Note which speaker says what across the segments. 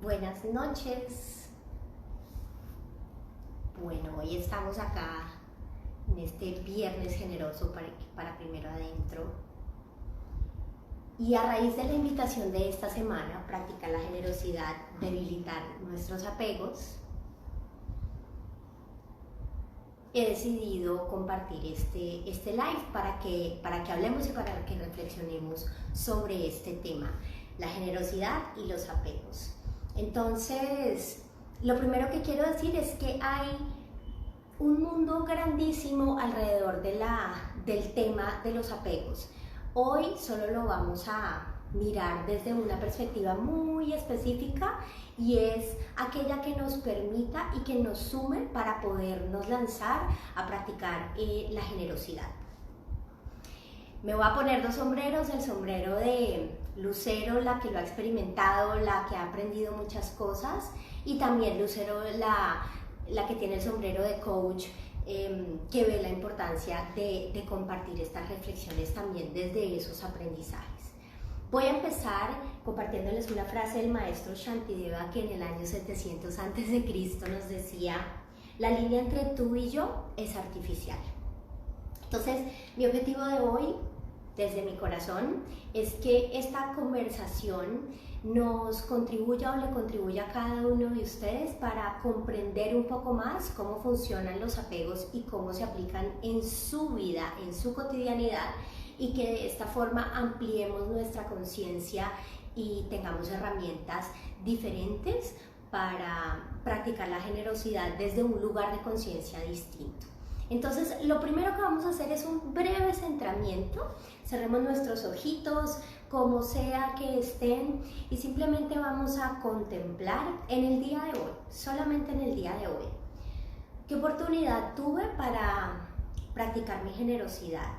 Speaker 1: Buenas noches. Bueno, hoy estamos acá en este viernes generoso para Primero Adentro. Y a raíz de la invitación de esta semana, practicar la generosidad, debilitar nuestros apegos, he decidido compartir este live para que hablemos y para que reflexionemos sobre este tema, la generosidad y los apegos. Entonces, lo primero que quiero decir es que hay un mundo grandísimo alrededor del tema de los apegos. Hoy solo lo vamos a mirar desde una perspectiva muy específica y es aquella que nos permita y que nos sume para podernos lanzar a practicar la generosidad. Me voy a poner dos sombreros, el sombrero de Lucero, la que lo ha experimentado, la que ha aprendido muchas cosas, y también Lucero, la que tiene el sombrero de coach, que ve la importancia de compartir estas reflexiones también desde esos aprendizajes. Voy a empezar compartiéndoles una frase del maestro Shantideva que en el año 700 a.C. nos decía: la línea entre tú y yo es artificial. Entonces, mi objetivo de hoy, desde mi corazón, es que esta conversación nos contribuya o le contribuya a cada uno de ustedes para comprender un poco más cómo funcionan los apegos y cómo se aplican en su vida, en su cotidianidad, y que de esta forma ampliemos nuestra conciencia y tengamos herramientas diferentes para practicar la generosidad desde un lugar de conciencia distinto. Entonces, lo primero que vamos a hacer es un breve centramiento. Cerremos nuestros ojitos, como sea que estén, y simplemente vamos a contemplar en el día de hoy, solamente en el día de hoy, qué oportunidad tuve para practicar mi generosidad.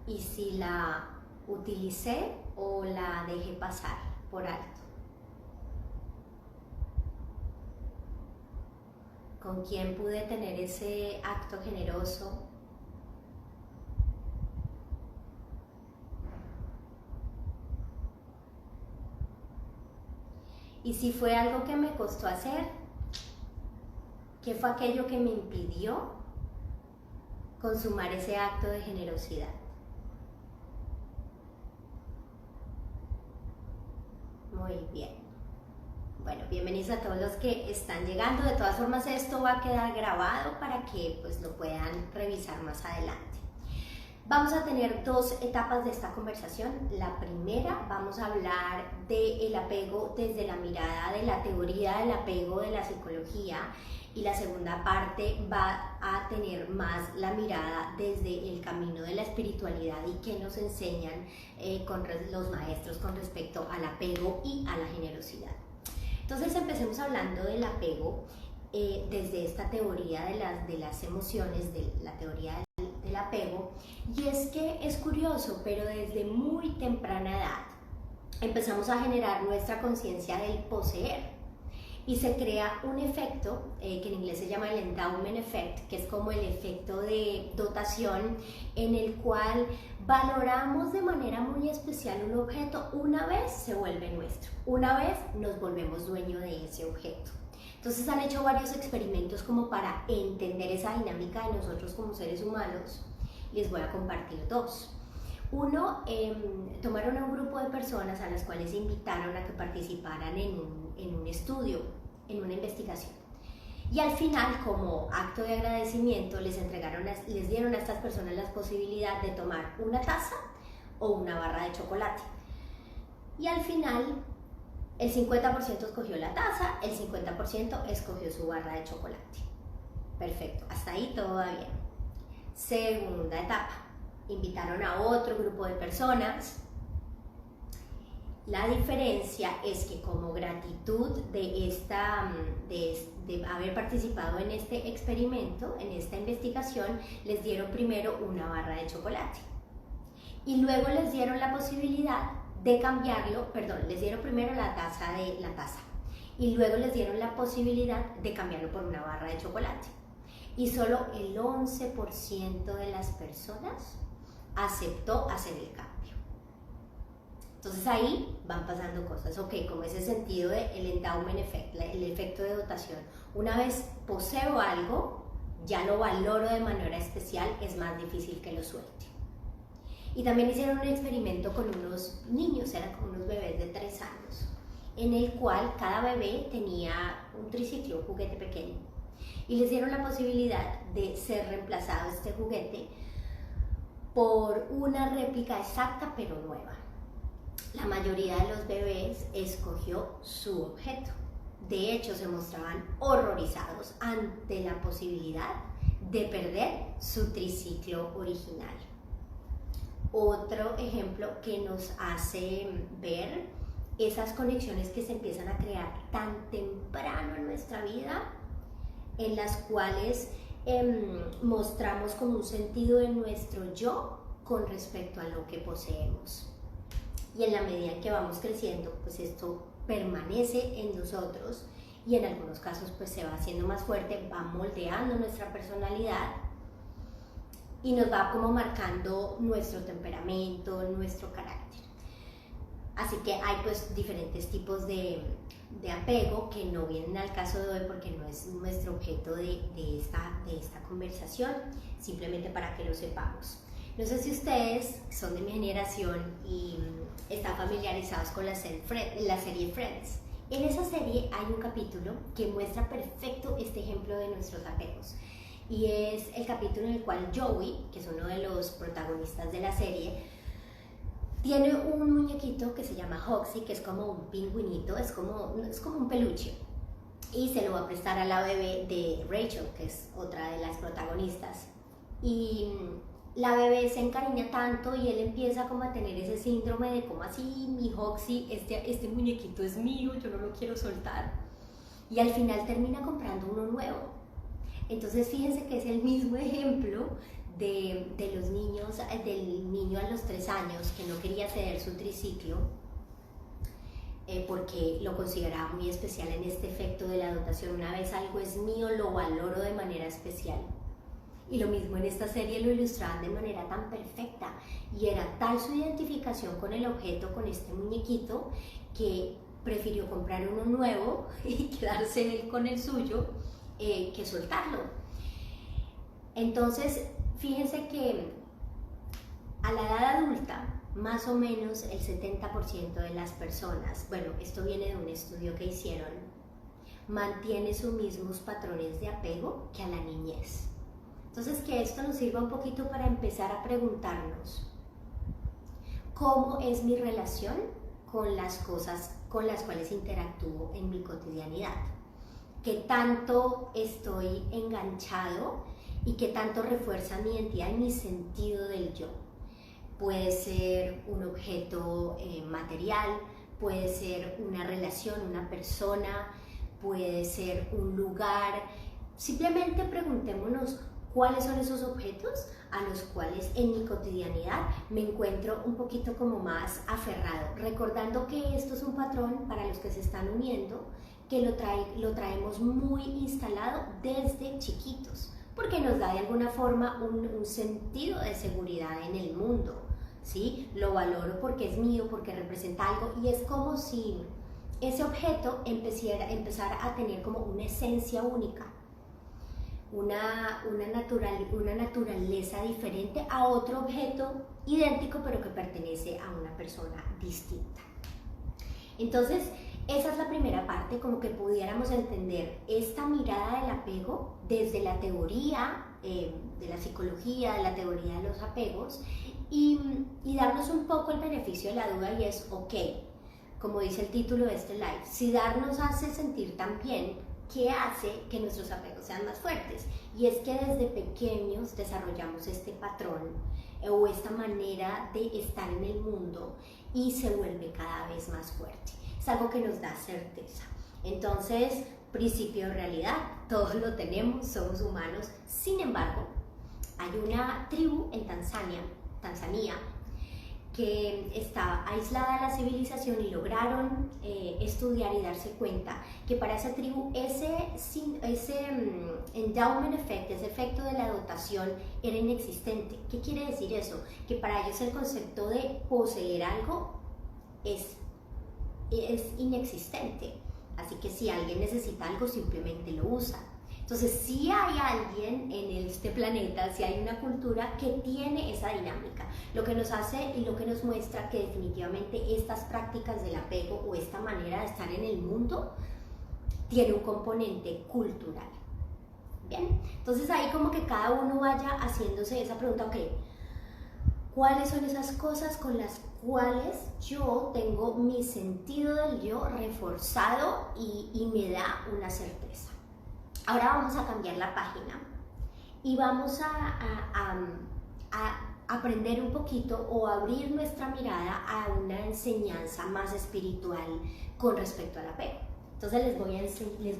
Speaker 1: Y si la utilicé o la dejé pasar por alto. ¿Con quién pude tener ese acto generoso? Y si fue algo que me costó hacer, ¿qué fue aquello que me impidió consumar ese acto de generosidad? Muy bien. Bueno, bienvenidos a todos los que están llegando. De todas formas, esto va a quedar grabado para que pues lo puedan revisar más adelante. Vamos a tener dos etapas de esta conversación. La primera, vamos a hablar del apego desde la mirada de la teoría del apego de la psicología, y la segunda parte va a tener más la mirada desde el camino de la espiritualidad y qué nos enseñan los maestros con respecto al apego y a la generosidad. Entonces empecemos hablando del apego desde esta teoría de las emociones, de la teoría del apego, y es que es curioso, pero desde muy temprana edad empezamos a generar nuestra conciencia del poseer y se crea un efecto que en inglés se llama el endowment effect, que es como el efecto de dotación, en el cual valoramos de manera muy especial un objeto. Una vez se vuelve nuestro, una vez nos volvemos dueño de ese objeto. Entonces han hecho varios experimentos como para entender esa dinámica de nosotros como seres humanos. Les voy a compartir dos. Uno, tomaron a un grupo de personas a las cuales invitaron a que participaran en un estudio, en una investigación. Y al final, como acto de agradecimiento, les dieron a estas personas la posibilidad de tomar una taza o una barra de chocolate. Y al final, el 50% escogió la taza, el 50% escogió su barra de chocolate. Perfecto, hasta ahí todo va bien. Segunda etapa, invitaron a otro grupo de personas. La diferencia es que como gratitud de haber participado en este experimento, en esta investigación, les dieron primero una barra de chocolate y luego les dieron la posibilidad de cambiarlo, les dieron primero la taza y luego les dieron la posibilidad de cambiarlo por una barra de chocolate. Y solo el 11% de las personas aceptó hacer el cambio. Entonces ahí van pasando cosas, ok, como ese sentido del endowment effect, el efecto de dotación. Una vez poseo algo, ya lo valoro de manera especial, es más difícil que lo suelte. Y también hicieron un experimento con unos niños, eran como unos bebés de 3 años, en el cual cada bebé tenía un triciclo, un juguete pequeño, y les dieron la posibilidad de ser reemplazado este juguete por una réplica exacta pero nueva. La mayoría de los bebés escogió su objeto. De hecho, se mostraban horrorizados ante la posibilidad de perder su triciclo original. Otro ejemplo que nos hace ver esas conexiones que se empiezan a crear tan temprano en nuestra vida, en las cuales mostramos como un sentido de nuestro yo con respecto a lo que poseemos. Y en la medida en que vamos creciendo, pues esto permanece en nosotros y en algunos casos pues se va haciendo más fuerte, va moldeando nuestra personalidad y nos va como marcando nuestro temperamento, nuestro carácter. Así que hay pues diferentes tipos de apego que no vienen al caso de hoy porque no es nuestro objeto de esta conversación, simplemente para que lo sepamos. No sé si ustedes son de mi generación y están familiarizados con la serie Friends. En esa serie hay un capítulo que muestra perfecto este ejemplo de nuestros apegos. Y es el capítulo en el cual Joey, que es uno de los protagonistas de la serie, tiene un muñequito que se llama Hoxie, que es como un pingüinito, es como un peluche. Y se lo va a prestar a la bebé de Rachel, que es otra de las protagonistas. Y la bebé se encariña tanto y él empieza como a tener ese síndrome de como así, mi Hoxie, este muñequito es mío, yo no lo quiero soltar. Y al final termina comprando uno nuevo. Entonces fíjense que es el mismo ejemplo de los niños, del niño a los 3 años que no quería ceder su triciclo porque lo consideraba muy especial en este efecto de la dotación. Una vez algo es mío, lo valoro de manera especial. Y lo mismo en esta serie lo ilustraban de manera tan perfecta y era tal su identificación con el objeto, con este muñequito, que prefirió comprar uno nuevo y quedarse él con el suyo que soltarlo. Entonces, fíjense que a la edad adulta, más o menos el 70% de las personas, bueno, esto viene de un estudio que hicieron, mantiene sus mismos patrones de apego que a la niñez. Entonces, que esto nos sirva un poquito para empezar a preguntarnos cómo es mi relación con las cosas con las cuales interactúo en mi cotidianidad. Qué tanto estoy enganchado y qué tanto refuerza mi identidad y mi sentido del yo. Puede ser un objeto material, puede ser una relación, una persona, puede ser un lugar. Simplemente preguntémonos cuáles son esos objetos a los cuales en mi cotidianidad me encuentro un poquito como más aferrado, recordando que esto es un patrón para los que se están uniendo, que lo traemos muy instalado desde chiquitos, porque nos da de alguna forma un sentido de seguridad en el mundo, ¿sí? Lo valoro porque es mío, porque representa algo, y es como si ese objeto empezara a tener como una esencia única, una naturaleza diferente a otro objeto idéntico, pero que pertenece a una persona distinta. Entonces, esa es la primera parte, como que pudiéramos entender esta mirada del apego desde la teoría de la psicología, de la teoría de los apegos, y darnos un poco el beneficio de la duda, y es, ok, como dice el título de este live, si darnos hace sentir tan bien, ¿qué hace que nuestros apegos sean más fuertes? Y es que desde pequeños desarrollamos este patrón o esta manera de estar en el mundo y se vuelve cada vez más fuerte. Es algo que nos da certeza. Entonces, principio de realidad, todos lo tenemos, somos humanos. Sin embargo, hay una tribu en Tanzania, que estaba aislada de la civilización y lograron estudiar y darse cuenta que para esa tribu ese endowment effect, ese efecto de la dotación, era inexistente. ¿Qué quiere decir eso? Que para ellos el concepto de poseer algo es inexistente. Así que si alguien necesita algo, simplemente lo usa. Entonces, si hay alguien en este planeta, si hay una cultura que tiene esa dinámica, lo que nos hace y lo que nos muestra que definitivamente estas prácticas del apego o esta manera de estar en el mundo tiene un componente cultural. Bien, entonces ahí como que cada uno vaya haciéndose esa pregunta, ok, ¿cuáles son esas cosas con las cuales yo tengo mi sentido del yo reforzado y me da una certeza? Ahora vamos a cambiar la página y vamos a aprender un poquito o abrir nuestra mirada a una enseñanza más espiritual con respecto al apego. Entonces les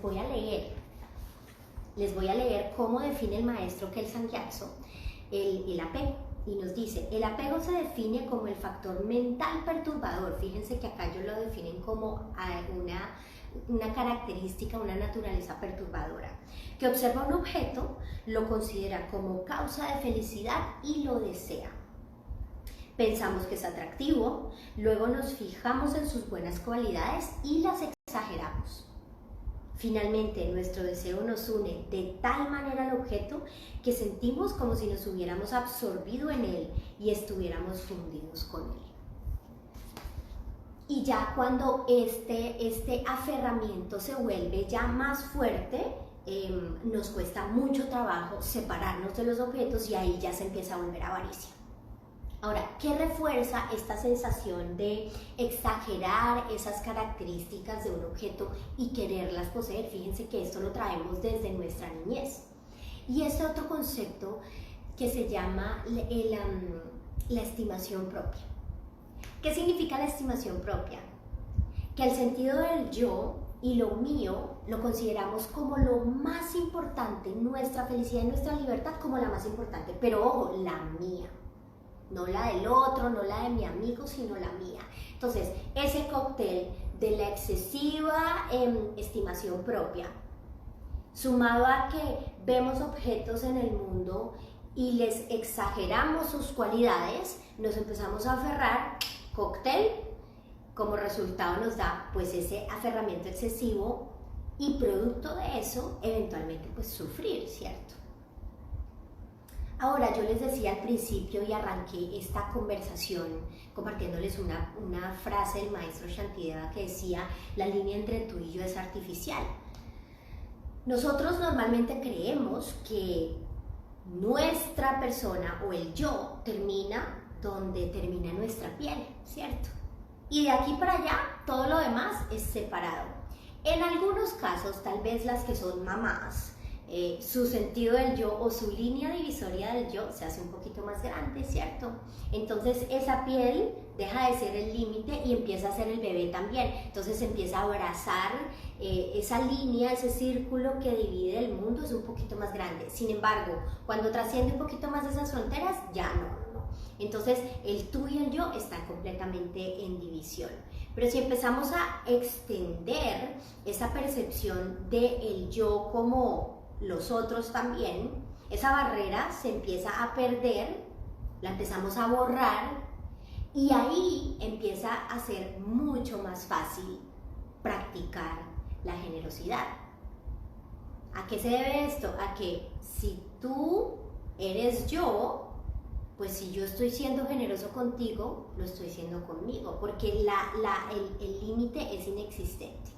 Speaker 1: voy a leer cómo define el maestro Kelsang Gyatso el apego. Y nos dice, el apego se define como el factor mental perturbador. Fíjense que acá ellos lo definen como una característica, una naturaleza perturbadora, que observa un objeto, lo considera como causa de felicidad y lo desea. Pensamos que es atractivo, luego nos fijamos en sus buenas cualidades y las exageramos. Finalmente, nuestro deseo nos une de tal manera al objeto que sentimos como si nos hubiéramos absorbido en él y estuviéramos fundidos con él. Y ya cuando este aferramiento se vuelve ya más fuerte, nos cuesta mucho trabajo separarnos de los objetos y ahí ya se empieza a volver avaricia. Ahora, ¿qué refuerza esta sensación de exagerar esas características de un objeto y quererlas poseer? Fíjense que esto lo traemos desde nuestra niñez. Y este otro concepto que se llama la estimación propia. ¿Qué significa la estimación propia? Que el sentido del yo y lo mío lo consideramos como lo más importante, nuestra felicidad y nuestra libertad como la más importante, pero ojo, la mía. No la del otro, no la de mi amigo, sino la mía. Entonces, ese cóctel de la excesiva estimación propia, sumado a que vemos objetos en el mundo y les exageramos sus cualidades, nos empezamos a aferrar, cóctel, como resultado nos da pues ese aferramiento excesivo y producto de eso, eventualmente pues sufrir, ¿cierto? Ahora, yo les decía al principio y arranqué esta conversación compartiéndoles una frase del maestro Shantideva que decía, la línea entre tú y yo es artificial. Nosotros normalmente creemos que nuestra persona o el yo termina donde termina nuestra piel, ¿cierto? Y de aquí para allá, todo lo demás es separado. En algunos casos, tal vez las que son mamás, su sentido del yo o su línea divisoria del yo se hace un poquito más grande, ¿cierto? Entonces esa piel deja de ser el límite y empieza a ser el bebé también. Entonces empieza a abrazar esa línea, ese círculo que divide el mundo es un poquito más grande. Sin embargo, cuando trasciende un poquito más de esas fronteras, ya no. Entonces el tú y el yo están completamente en división. Pero si empezamos a extender esa percepción del yo como los otros también, esa barrera se empieza a perder, la empezamos a borrar y ahí empieza a ser mucho más fácil practicar la generosidad. ¿A qué se debe esto? A que si tú eres yo, pues si yo estoy siendo generoso contigo, lo estoy siendo conmigo, porque el límite es inexistente.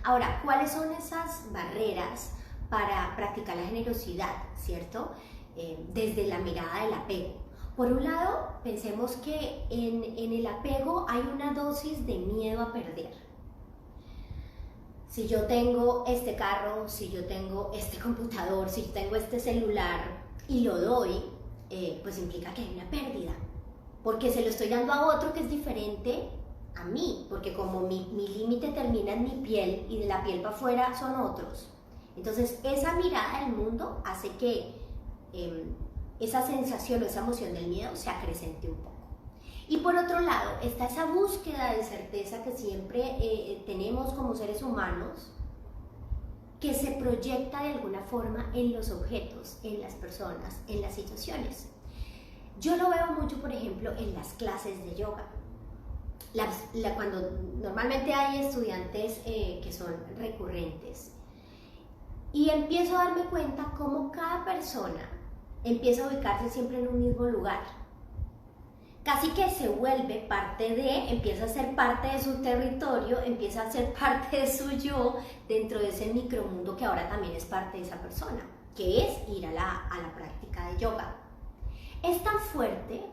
Speaker 1: Ahora, ¿cuáles son esas barreras para practicar la generosidad, ¿cierto? Desde la mirada del apego. Por un lado, pensemos que en el apego hay una dosis de miedo a perder. Si yo tengo este carro, si yo tengo este computador, si yo tengo este celular y lo doy, pues implica que hay una pérdida, porque se lo estoy dando a otro que es diferente a mí, porque como mi límite termina en mi piel y de la piel para afuera son otros. Entonces esa mirada del mundo hace que esa sensación o esa emoción del miedo se acrecente un poco. Y por otro lado está esa búsqueda de certeza que siempre tenemos como seres humanos, que se proyecta de alguna forma en los objetos, en las personas, en las situaciones. Yo lo veo mucho, por ejemplo, en las clases de yoga. Cuando normalmente hay estudiantes que son recurrentes, y empiezo a darme cuenta cómo cada persona empieza a ubicarse siempre en un mismo lugar. Casi que se vuelve parte de, empieza a ser parte de su territorio, empieza a ser parte de su yo dentro de ese micromundo que ahora también es parte de esa persona, que es ir a la práctica de yoga. Es tan fuerte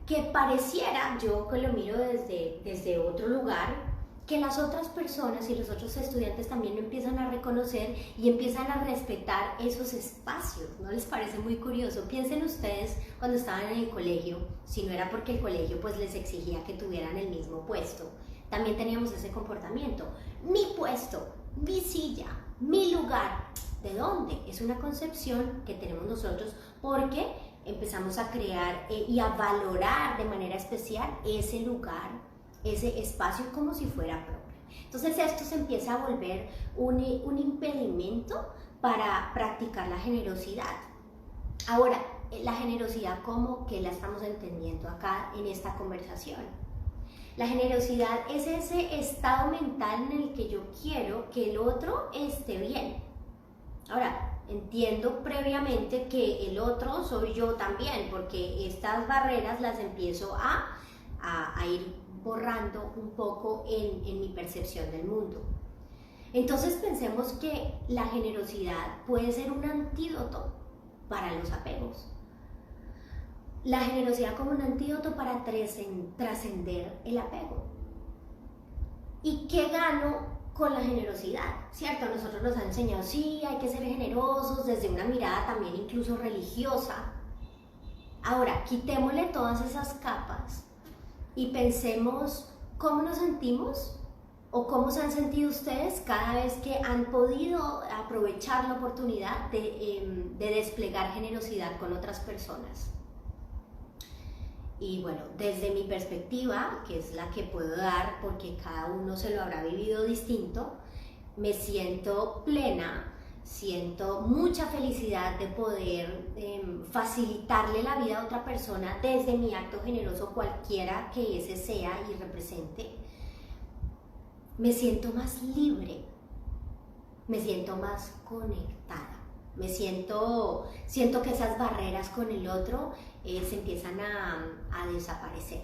Speaker 1: que pareciera, yo que lo miro desde otro lugar, que las otras personas y los otros estudiantes también lo empiezan a reconocer y empiezan a respetar esos espacios. ¿No les parece muy curioso? Piensen ustedes cuando estaban en el colegio, si no era porque el colegio pues les exigía que tuvieran el mismo puesto, también teníamos ese comportamiento. Mi puesto, mi silla, mi lugar. ¿De dónde? Es una concepción que tenemos nosotros porque empezamos a crear y a valorar de manera especial ese lugar, ese espacio como si fuera propio. Entonces esto se empieza a volver un impedimento para practicar la generosidad. Ahora, la generosidad, ¿cómo que la estamos entendiendo acá en esta conversación? La generosidad es ese estado mental en el que yo quiero que el otro esté bien. Ahora, entiendo previamente que el otro soy yo también, porque estas barreras las empiezo a ir borrando un poco en mi percepción del mundo. Entonces pensemos que la generosidad puede ser un antídoto para los apegos. La generosidad como un antídoto para trascender el apego. ¿Y qué gano con la generosidad? ¿Cierto? A nosotros nos han enseñado, sí, hay que ser generosos desde una mirada también incluso religiosa. Ahora, quitémosle todas esas capas y pensemos cómo nos sentimos o cómo se han sentido ustedes cada vez que han podido aprovechar la oportunidad de desplegar generosidad con otras personas. Y bueno, desde mi perspectiva, que es la que puedo dar porque cada uno se lo habrá vivido distinto, me siento plena, siento mucha felicidad de poder facilitarle la vida a otra persona desde mi acto generoso, cualquiera que ese sea y represente. Me siento más libre, me siento más conectada, siento que esas barreras con el otro se empiezan a desaparecer.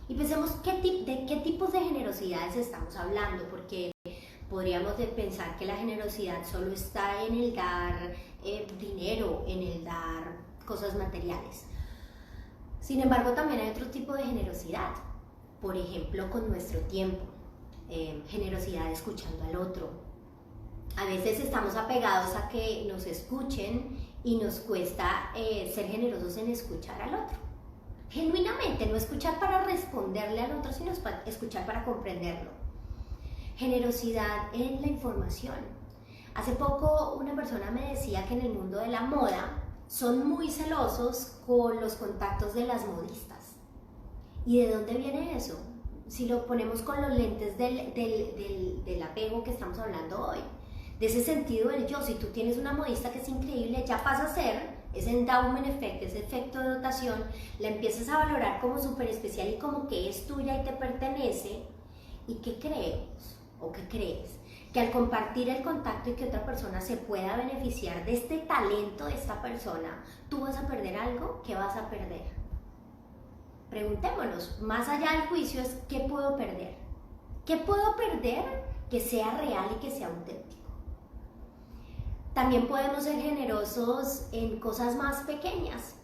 Speaker 1: Y pensemos de qué tipos de generosidades estamos hablando, porque podríamos pensar que la generosidad solo está en el dar dinero, en el dar cosas materiales. Sin embargo, también hay otro tipo de generosidad, por ejemplo, con nuestro tiempo, generosidad escuchando al otro. A veces estamos apegados a que nos escuchen y nos cuesta ser generosos en escuchar al otro. Genuinamente, no escuchar para responderle al otro, sino escuchar para comprenderlo. Generosidad en la información. Hace poco una persona me decía que en el mundo de la moda son muy celosos con los contactos de las modistas. ¿Y de dónde viene eso? Si lo ponemos con los lentes del apego que estamos hablando hoy, de ese sentido del yo. Si tú tienes una modista que es increíble, ya pasa a ser ese endowment effect, ese efecto de dotación, la empiezas a valorar como súper especial y como que es tuya y te pertenece. ¿Y qué creemos o qué crees? Que al compartir el contacto y que otra persona se pueda beneficiar de este talento de esta persona, ¿tú vas a perder algo? ¿Qué vas a perder? Preguntémonos, más allá del juicio es ¿qué puedo perder? ¿Qué puedo perder que sea real y que sea auténtico? También podemos ser generosos en cosas más pequeñas.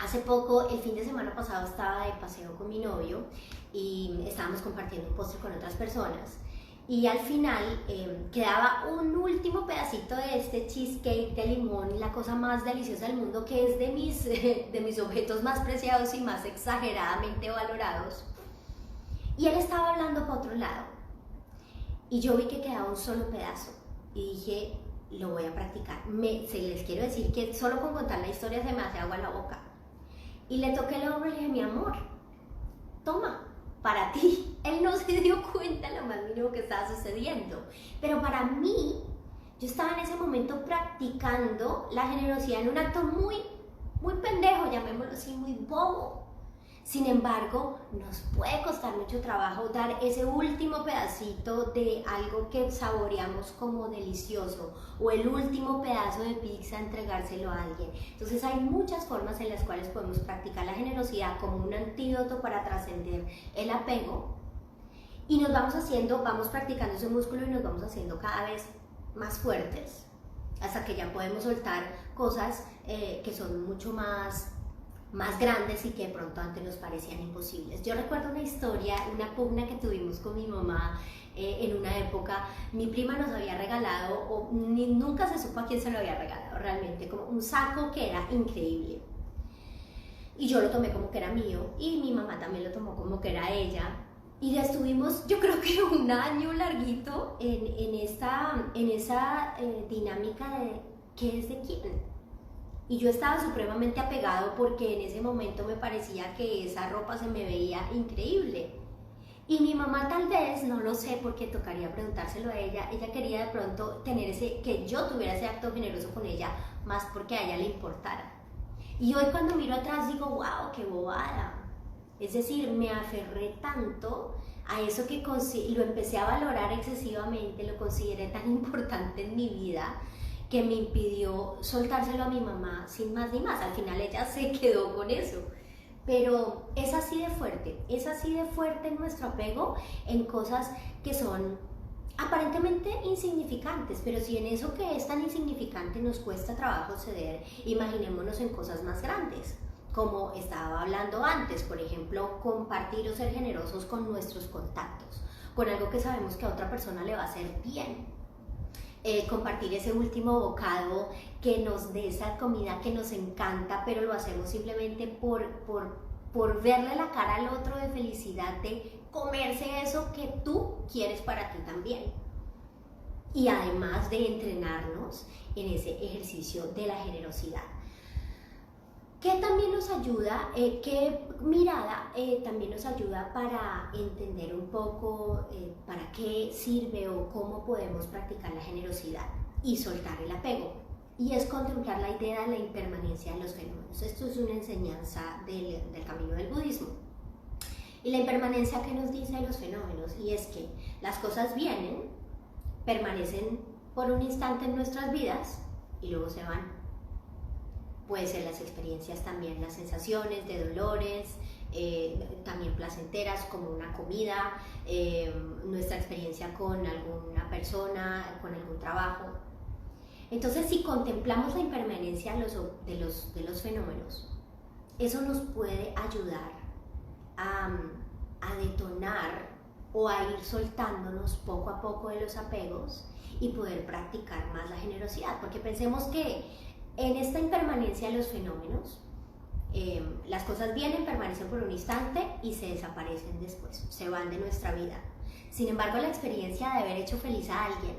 Speaker 1: Hace poco, el fin de semana pasado, estaba de paseo con mi novio y estábamos compartiendo un postre con otras personas. Y al final quedaba un último pedacito de este cheesecake de limón, la cosa más deliciosa del mundo, que es de mis objetos más preciados y más exageradamente valorados. Y él estaba hablando para otro lado. Y yo vi que quedaba un solo pedazo. Y dije, lo voy a practicar. Se les quiero decir que solo con contar la historia se me hace agua en la boca. Y le toqué el hombro y le dije, mi amor, toma, para ti. Él no se dio cuenta lo más mínimo que estaba sucediendo. Pero para mí, yo estaba en ese momento practicando la generosidad en un acto muy, muy pendejo, llamémoslo así, muy bobo. Sin embargo, nos puede costar mucho trabajo dar ese último pedacito de algo que saboreamos como delicioso o el último pedazo de pizza, entregárselo a alguien. Entonces hay muchas formas en las cuales podemos practicar la generosidad como un antídoto para trascender el apego, y nos vamos practicando ese músculo y nos vamos haciendo cada vez más fuertes hasta que ya podemos soltar cosas que son mucho más grandes y que de pronto antes nos parecían imposibles. Yo recuerdo una historia, una pugna que tuvimos con mi mamá en una época. Mi prima nos había regalado, o nunca se supo a quién se lo había regalado realmente, como un saco que era increíble. Y yo lo tomé como que era mío y mi mamá también lo tomó como que era ella. Y ya estuvimos, yo creo que un año larguito en esa dinámica de ¿qué es de quién? Y yo estaba supremamente apegado porque en ese momento me parecía que esa ropa se me veía increíble. Y mi mamá tal vez, no lo sé porque tocaría preguntárselo a ella quería de pronto que yo tuviera ese acto generoso con ella, más porque a ella le importara. Y hoy cuando miro atrás digo, wow, qué bobada. Es decir, me aferré tanto a eso que lo empecé a valorar excesivamente, lo consideré tan importante en mi vida, que me impidió soltárselo a mi mamá sin más ni más. Al final ella se quedó con eso. Pero es así de fuerte nuestro apego en cosas que son aparentemente insignificantes, pero si en eso que es tan insignificante nos cuesta trabajo ceder, imaginémonos en cosas más grandes, como estaba hablando antes, por ejemplo, compartir o ser generosos con nuestros contactos, con algo que sabemos que a otra persona le va a hacer bien. Compartir ese último bocado que nos dé esa comida que nos encanta, pero lo hacemos simplemente por verle la cara al otro de felicidad de comerse eso que tú quieres para ti también. Y además de entrenarnos en ese ejercicio de la generosidad. ¿Qué también nos ayuda? ¿Qué mirada también nos ayuda para entender un poco para qué sirve o cómo podemos practicar la generosidad y soltar el apego? Y es contemplar la idea de la impermanencia de los fenómenos. Esto es una enseñanza del camino del budismo. Y la impermanencia que nos dice de los fenómenos, y es que las cosas vienen, permanecen por un instante en nuestras vidas y luego se van. Puede ser las experiencias también, las sensaciones de dolores, también placenteras como una comida, nuestra experiencia con alguna persona, con algún trabajo. Entonces, si contemplamos la impermanencia de los fenómenos, eso nos puede ayudar a detonar o a ir soltándonos poco a poco de los apegos y poder practicar más la generosidad, porque pensemos que en esta impermanencia de los fenómenos, las cosas vienen, permanecen por un instante y se desaparecen después, se van de nuestra vida. Sin embargo, la experiencia de haber hecho feliz a alguien,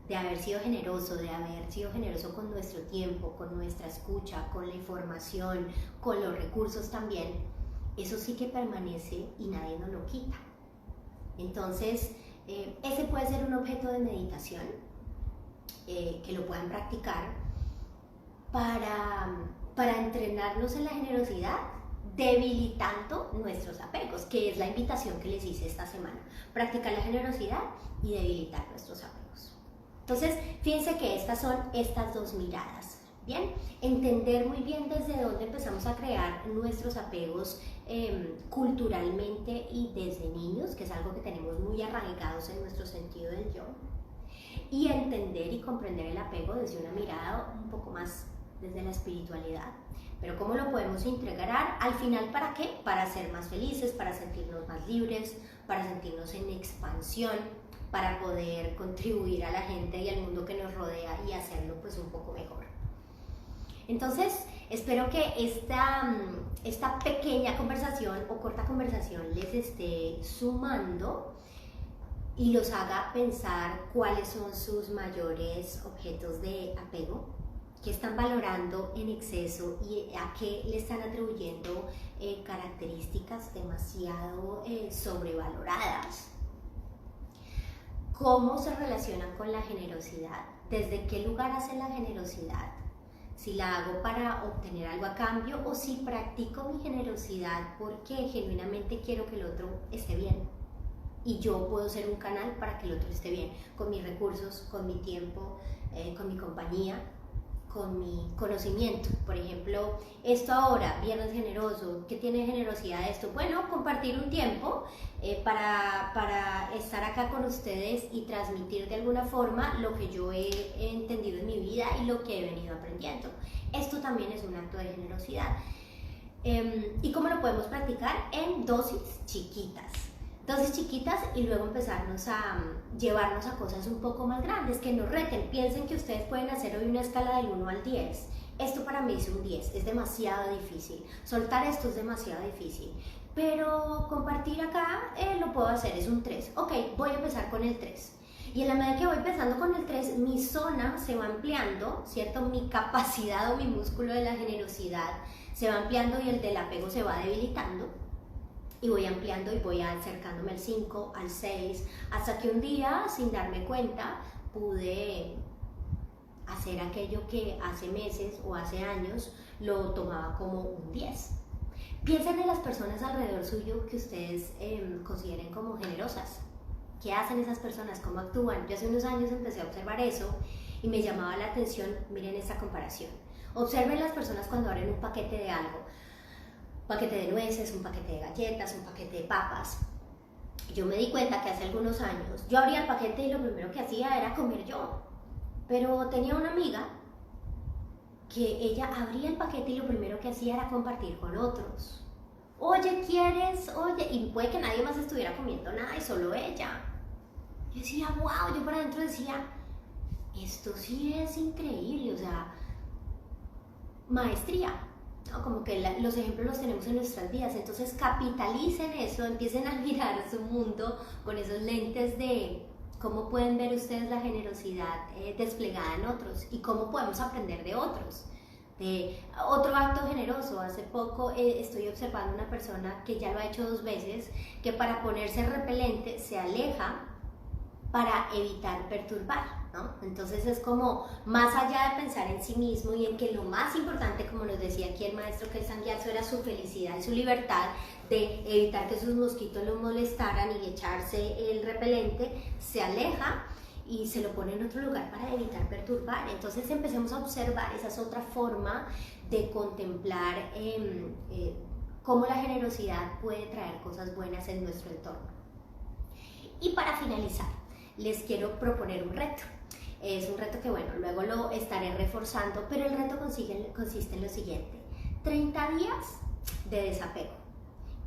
Speaker 1: de haber sido generoso con nuestro tiempo, con nuestra escucha, con la información, con los recursos también, eso sí que permanece y nadie nos lo quita. Entonces, ese puede ser un objeto de meditación que lo puedan practicar para entrenarnos en la generosidad, debilitando nuestros apegos, que es la invitación que les hice esta semana. Practicar la generosidad y debilitar nuestros apegos. Entonces, fíjense que estas son estas dos miradas. Bien, entender muy bien desde dónde empezamos a crear nuestros apegos culturalmente y desde niños, que es algo que tenemos muy arraigados en nuestro sentido del yo, y entender y comprender el apego desde una mirada un poco más desde la espiritualidad. Pero ¿cómo lo podemos integrar? Al final, ¿para qué? Para ser más felices, para sentirnos más libres, para sentirnos en expansión, para poder contribuir a la gente y al mundo que nos rodea y hacerlo pues un poco mejor. Entonces, espero que esta pequeña conversación o corta conversación les esté sumando y los haga pensar cuáles son sus mayores objetos de apego, qué están valorando en exceso y a qué le están atribuyendo características demasiado sobrevaloradas. ¿Cómo se relacionan con la generosidad? ¿Desde qué lugar hacen la generosidad? si la hago para obtener algo a cambio o si practico mi generosidad porque genuinamente quiero que el otro esté bien. Y yo puedo ser un canal para que el otro esté bien, con mis recursos, con mi tiempo, con mi compañía, con mi conocimiento. Por ejemplo, esto ahora, Viernes Generoso, ¿qué tiene generosidad esto? Bueno, compartir un tiempo para estar acá con ustedes y transmitir de alguna forma lo que yo he entendido en mi vida y lo que he venido aprendiendo. Esto también es un acto de generosidad. ¿Y cómo lo podemos practicar? En dosis chiquitas. Dosis chiquitas y luego empezarnos a llevarnos a cosas un poco más grandes que nos reten. Piensen que ustedes pueden hacer hoy una escala del 1 al 10. Esto para mí es un 10, es demasiado difícil. Soltar esto es demasiado difícil. Pero compartir acá lo puedo hacer, es un 3. Ok, voy a empezar con el 3. Y en la medida que voy empezando con el 3, mi zona se va ampliando, ¿cierto? Mi capacidad o mi músculo de la generosidad se va ampliando y el del apego se va debilitando. Y voy ampliando y voy acercándome al 5, al 6, hasta que un día, sin darme cuenta, pude hacer aquello que hace meses o hace años lo tomaba como un 10. Piensen en las personas alrededor suyo que ustedes consideren como generosas. ¿Qué hacen esas personas? ¿Cómo actúan? Yo hace unos años empecé a observar eso y me llamaba la atención, miren esta comparación. Observen las personas cuando abren un paquete de algo. Un paquete de nueces, un paquete de galletas, un paquete de papas. Yo me di cuenta que hace algunos años yo abría el paquete y lo primero que hacía era comer yo. Pero tenía una amiga que ella abría el paquete y lo primero que hacía era compartir con otros. Oye, ¿quieres? Oye, y puede que nadie más estuviera comiendo nada y solo ella. Yo decía, wow, yo para adentro decía, esto sí es increíble, o sea, maestría. ¿No? Como que los ejemplos los tenemos en nuestras vidas, entonces capitalicen eso, empiecen a mirar su mundo con esos lentes de cómo pueden ver ustedes la generosidad desplegada en otros y cómo podemos aprender de otros. De otro acto generoso, hace poco estoy observando una persona que ya lo ha hecho 2 veces, que para ponerse repelente se aleja para evitar perturbar, ¿no? Entonces es como más allá de pensar en sí mismo y en que lo más importante, como nos decía aquí el maestro Kelsang Gyatso, era su felicidad y su libertad de evitar que sus mosquitos lo molestaran y echarse el repelente, se aleja y se lo pone en otro lugar para evitar perturbar. Entonces empecemos a observar, esa es otra forma de contemplar cómo la generosidad puede traer cosas buenas en nuestro entorno. Y para finalizar, les quiero proponer un reto. Es un reto que, bueno, luego lo estaré reforzando, pero el reto consiste en lo siguiente: 30 días de desapego.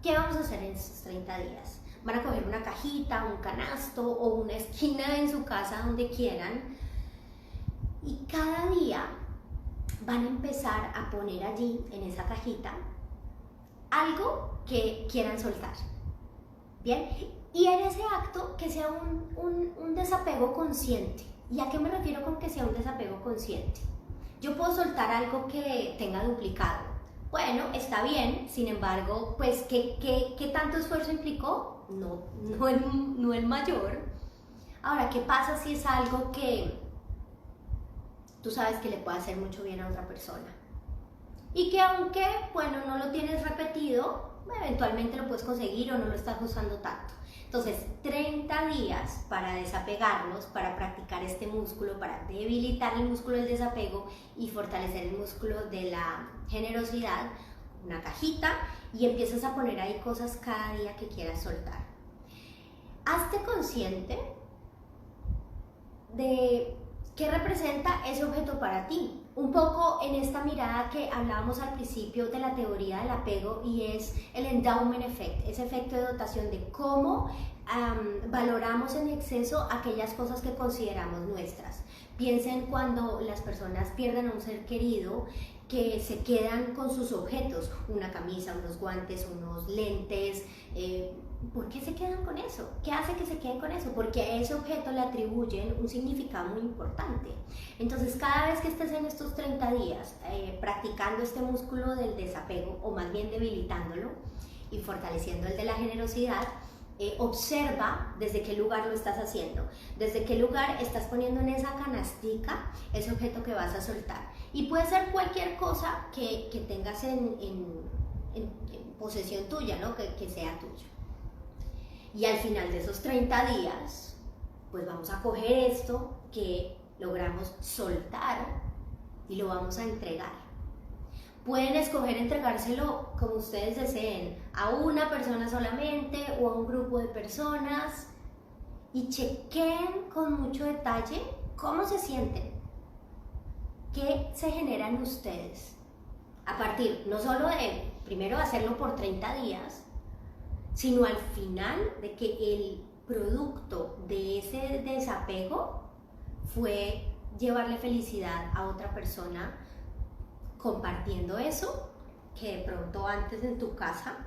Speaker 1: ¿Qué vamos a hacer en esos 30 días? Van a coger una cajita, un canasto o una esquina en su casa, donde quieran, y cada día van a empezar a poner allí, en esa cajita, algo que quieran soltar. ¿Bien? Y en ese acto que sea un desapego consciente. ¿Y a qué me refiero con que sea un desapego consciente? Yo puedo soltar algo que tenga duplicado. Bueno, está bien, sin embargo, pues, ¿qué tanto esfuerzo implicó? No el mayor. Ahora, ¿qué pasa si es algo que tú sabes que le puede hacer mucho bien a otra persona? Y que aunque, bueno, no lo tienes repetido, eventualmente lo puedes conseguir o no lo estás usando tanto. Entonces, 30 días para desapegarnos, para practicar este músculo, para debilitar el músculo del desapego y fortalecer el músculo de la generosidad. Una cajita y empiezas a poner ahí cosas cada día que quieras soltar. Hazte consciente de qué representa ese objeto para ti. Un poco en esta mirada que hablábamos al principio de la teoría del apego, y es el endowment effect, ese efecto de dotación de cómo valoramos en exceso aquellas cosas que consideramos nuestras. Piensen cuando las personas pierden a un ser querido, que se quedan con sus objetos, una camisa, unos guantes, unos lentes. ¿Por qué se quedan con eso? ¿Qué hace que se queden con eso? Porque a ese objeto le atribuyen un significado muy importante. Entonces, cada vez que estés en estos 30 días practicando este músculo del desapego, o más bien debilitándolo y fortaleciendo el de la generosidad, observa desde qué lugar lo estás haciendo, desde qué lugar estás poniendo en esa canastica ese objeto que vas a soltar. Y puede ser cualquier cosa que tengas en posesión tuya, ¿no? Que sea tuyo. Y al final de esos 30 días, pues vamos a coger esto que logramos soltar y lo vamos a entregar. Pueden escoger entregárselo como ustedes deseen, a una persona solamente o a un grupo de personas, y chequen con mucho detalle cómo se sienten, qué se genera en ustedes. A partir no solo de primero hacerlo por 30 días, sino al final de que el producto de ese desapego fue llevarle felicidad a otra persona, compartiendo eso que de pronto antes en tu casa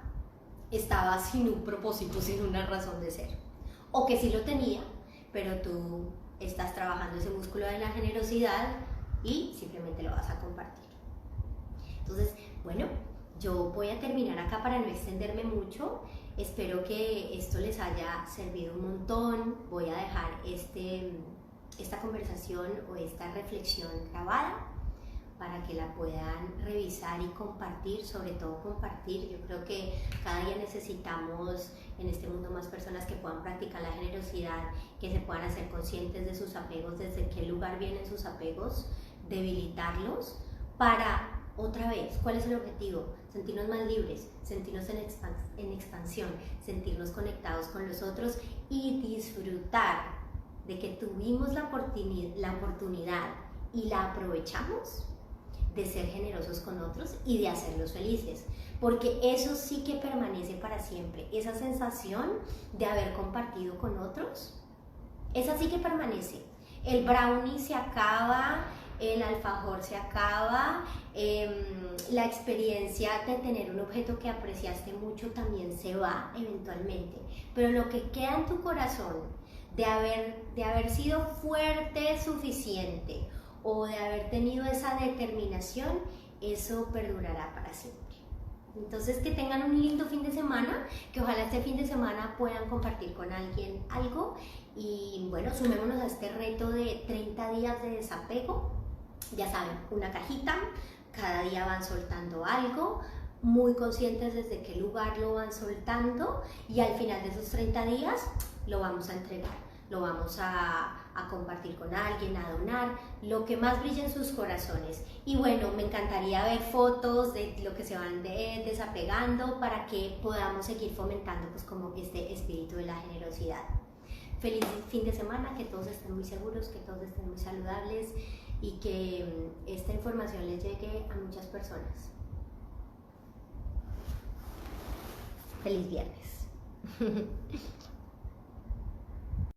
Speaker 1: estaba sin un propósito, sin una razón de ser, o que sí lo tenía, pero tú estás trabajando ese músculo de la generosidad y simplemente lo vas a compartir. Entonces, bueno, yo voy a terminar acá para no extenderme mucho. Espero que esto les haya servido un montón. Voy a dejar esta conversación o esta reflexión grabada para que la puedan revisar y compartir, sobre todo compartir. Yo creo que cada día necesitamos en este mundo más personas que puedan practicar la generosidad, que se puedan hacer conscientes de sus apegos, desde qué lugar vienen sus apegos, debilitarlos, para otra vez, ¿cuál es el objetivo? Sentirnos más libres, sentirnos en expansión, sentirnos conectados con los otros y disfrutar de que tuvimos la oportunidad y la aprovechamos de ser generosos con otros y de hacerlos felices, porque eso sí que permanece para siempre. Esa sensación de haber compartido con otros, esa sí que permanece. El brownie se acaba, el alfajor se acaba, la experiencia de tener un objeto que apreciaste mucho también se va eventualmente, pero lo que queda en tu corazón de haber sido fuerte suficiente o de haber tenido esa determinación, eso perdurará para siempre. Entonces, que tengan un lindo fin de semana, que ojalá este fin de semana puedan compartir con alguien algo, y bueno, sumémonos a este reto de 30 días de desapego. Ya saben, una cajita, cada día van soltando algo, muy conscientes desde qué lugar lo van soltando, y al final de esos 30 días lo vamos a entregar, lo vamos a compartir con alguien, a donar, lo que más brilla en sus corazones. Y bueno, me encantaría ver fotos de lo que se van desapegando para que podamos seguir fomentando pues como este espíritu de la generosidad. Feliz fin de semana, que todos estén muy seguros, que todos estén muy saludables y que esta información les llegue a muchas personas. Feliz viernes.